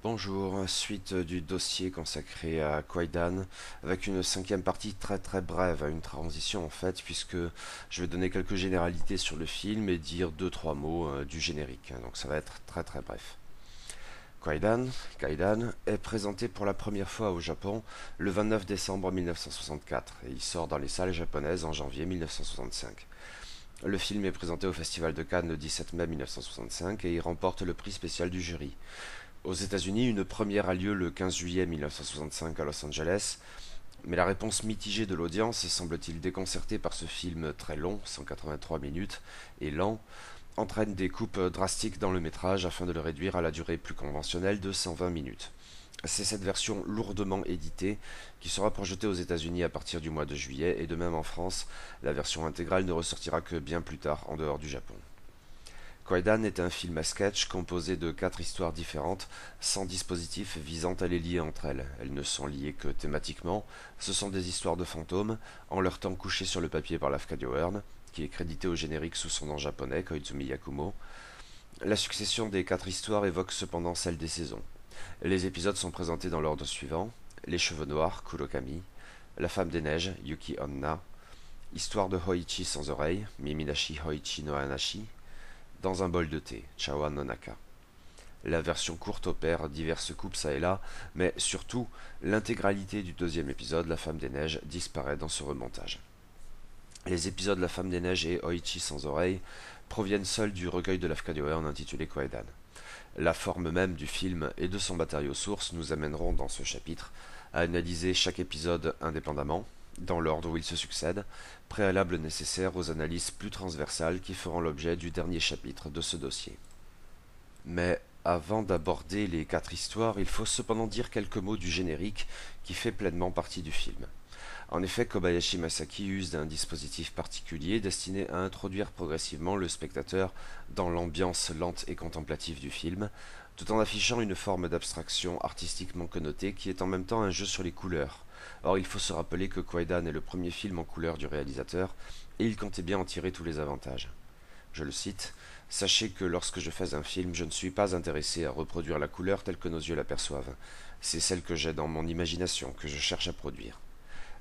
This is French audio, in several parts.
Bonjour, suite du dossier consacré à Kwaidan, avec une cinquième partie très très brève, une transition en fait, puisque je vais donner quelques généralités sur le film et dire deux trois mots du générique, donc ça va être très très bref. Kwaidan est présenté pour la première fois au Japon le 29 décembre 1964 et il sort dans les salles japonaises en janvier 1965. Le film est présenté au Festival de Cannes le 17 mai 1965 et il remporte le prix spécial du jury. Aux États-Unis, une première a lieu le 15 juillet 1965 à Los Angeles, mais la réponse mitigée de l'audience, semble-t-il déconcertée par ce film très long, 183 minutes, et lent, entraîne des coupes drastiques dans le métrage afin de le réduire à la durée plus conventionnelle de 120 minutes. C'est cette version lourdement éditée qui sera projetée aux États-Unis à partir du mois de juillet, et de même en France, la version intégrale ne ressortira que bien plus tard en dehors du Japon. Kwaidan est un film à sketch composé de quatre histoires différentes, sans dispositif visant à les lier entre elles. Elles ne sont liées que thématiquement, ce sont des histoires de fantômes, en leur temps couchés sur le papier par Lafcadio Hearn, qui est crédité au générique sous son nom japonais, Koizumi Yakumo. La succession des quatre histoires évoque cependant celle des saisons. Les épisodes sont présentés dans l'ordre suivant: Les cheveux noirs, Kurokami; La femme des neiges, Yuki Onna; Histoire de Hoichi sans oreille, Miminashi Hoichi no Hanashi; Dans un bol de thé, Chawa no Naka. La version courte opère diverses coupes ça et là, mais surtout, l'intégralité du deuxième épisode, La Femme des Neiges, disparaît dans ce remontage. Les épisodes La Femme des Neiges et Oichi sans oreille proviennent seuls du recueil de Lafcadio Hearn intitulé Kwaidan. La forme même du film et de son matériau source nous amèneront dans ce chapitre à analyser chaque épisode indépendamment, dans l'ordre où ils se succèdent, préalable nécessaire aux analyses plus transversales qui feront l'objet du dernier chapitre de ce dossier. Mais avant d'aborder les quatre histoires, il faut cependant dire quelques mots du générique qui fait pleinement partie du film. En effet, Kobayashi Masaki use d'un dispositif particulier destiné à introduire progressivement le spectateur dans l'ambiance lente et contemplative du film, tout en affichant une forme d'abstraction artistiquement connotée qui est en même temps un jeu sur les couleurs. Or, il faut se rappeler que Kwaidan est le premier film en couleur du réalisateur, et il comptait bien en tirer tous les avantages. Je le cite: Sachez que lorsque je fais un film, je ne suis pas intéressé à reproduire la couleur telle que nos yeux l'aperçoivent. C'est celle que j'ai dans mon imagination que je cherche à produire.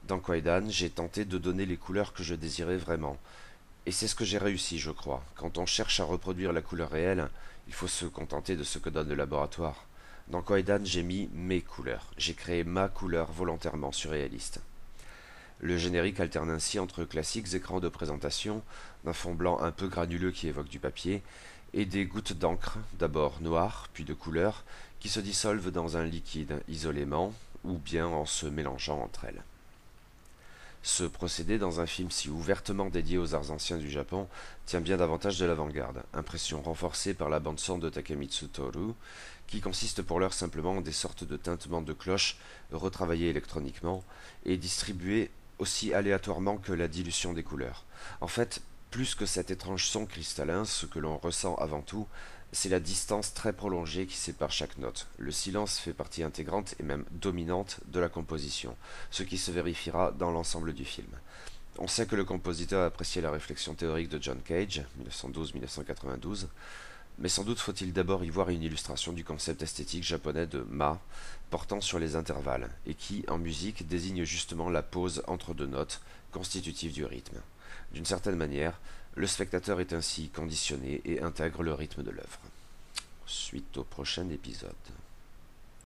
Dans Kwaidan, j'ai tenté de donner les couleurs que je désirais vraiment. Et c'est ce que j'ai réussi, je crois. Quand on cherche à reproduire la couleur réelle, il faut se contenter de ce que donne le laboratoire. Dans Kwaidan, j'ai mis mes couleurs. J'ai créé ma couleur volontairement surréaliste. Le générique alterne ainsi entre classiques écrans de présentation, d'un fond blanc un peu granuleux qui évoque du papier, et des gouttes d'encre, d'abord noires, puis de couleur, qui se dissolvent dans un liquide isolément, ou bien en se mélangeant entre elles. Ce procédé, dans un film si ouvertement dédié aux arts anciens du Japon, tient bien davantage de l'avant-garde, impression renforcée par la bande-son de Takemitsu Toru, qui consiste pour l'heure simplement en des sortes de tintements de cloches retravaillés électroniquement et distribués aussi aléatoirement que la dilution des couleurs. En fait, plus que cet étrange son cristallin, ce que l'on ressent avant tout, c'est la distance très prolongée qui sépare chaque note. Le silence fait partie intégrante et même dominante de la composition, ce qui se vérifiera dans l'ensemble du film. On sait que le compositeur appréciait la réflexion théorique de John Cage, 1912-1992, mais sans doute faut-il d'abord y voir une illustration du concept esthétique japonais de ma, portant sur les intervalles, et qui, en musique, désigne justement la pause entre deux notes, constitutive du rythme. D'une certaine manière, le spectateur est ainsi conditionné et intègre le rythme de l'œuvre. Suite au prochain épisode.